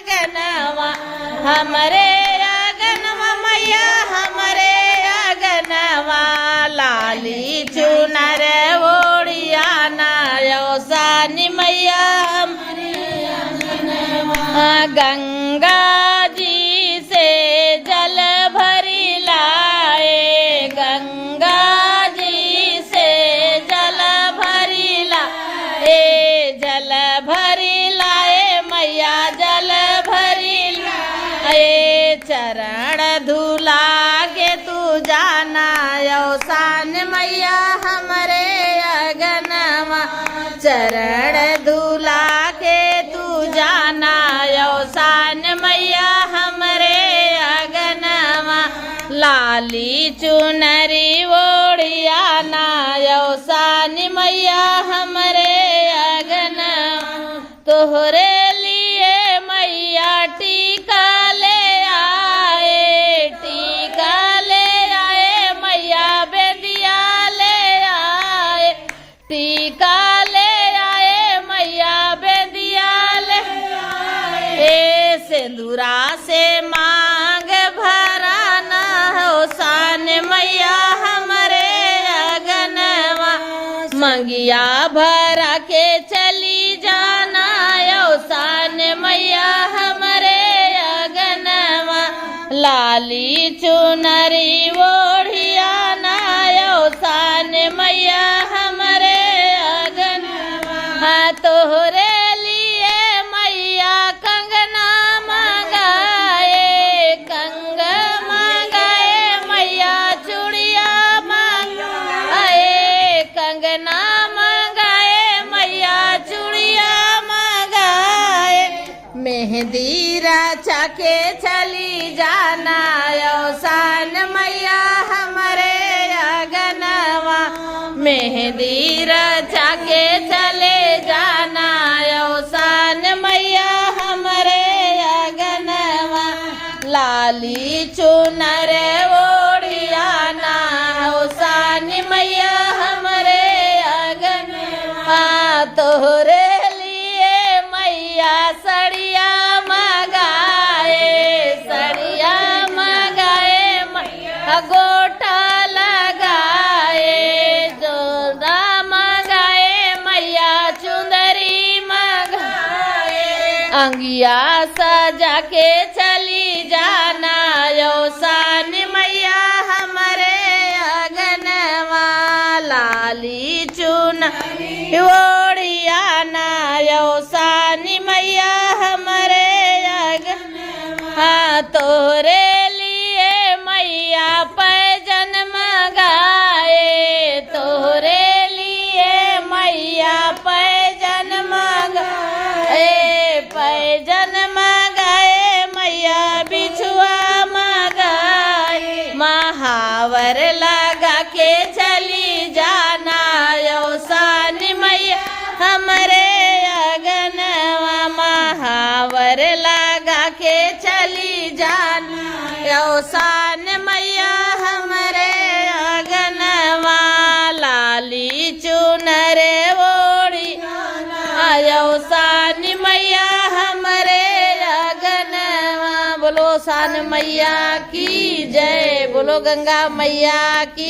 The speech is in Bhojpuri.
अगनवा हमरे अगनवा मैया हमरे अगनवा लाली चुनर ओढ़िया नौसानी मैया हमरे अगनवा गंगा जी से जल भरी लाए गंगा जी से जल भरी लाए जल भरी लाए मैया जल भरी लाए चरण धुला के तू जाना यौसान मैया हमरे अगनवा चरण धुला के तू जाना यौसान मैया हमरे अगनवा लाली चुनरी ओढ़िया ना यौसानी मैया हमरे अगनवा तोहरे लिए मैया टीका ले आए मैया बेदिया ले आए टीका ले आए मैया बेदिया ले आए सिंदूरा से मांग भरा ना यौसान मैया हमरे अगनवा मंगिया भरा के चली जाना यौसान मैया हमरे अगनवा लाली चुनरी ओढ़िया ना यौसान मैया हमरे अगनवा तोहरे लिए मैया कंगना मंगाए मैया चूड़िया मंगाए कंगना मंगाए मैया चूड़िया मंगाए मेहंदी रचा के चली जाना यौसान मैया हमरे अगनवा मेहंदी रचा के चले जाना यौसान मैया हमरे अगनवा लाली चुनर ओढ़िया ना यौसान मैया हमरे अगनवा तोहरे लिए मैया सड़िया मगाए गोटा लगाए जोड़ा मगाए मैया चुंदरी मगाए अंगिया सजा के चली जाना यौसान मैया हमरे अगनवा लाली चुनरी ओढ़िया ना यौसानी मैया हमरे अगनवा तोरे लिए मैया पैजन मगाए तोरे लिए मैया पैजन मगाए मैया बिछुआ मगाए महावर लगा के चली जाना यौसानी मैया हमरे अगनवा महावर लगा के चली जाना यौसान मैया हमरे अगनवा लाली चुनर ओढ़ी यौसान मैया हमरे अगनवा बोलो सान मैया की जय बोलो गंगा मैया की।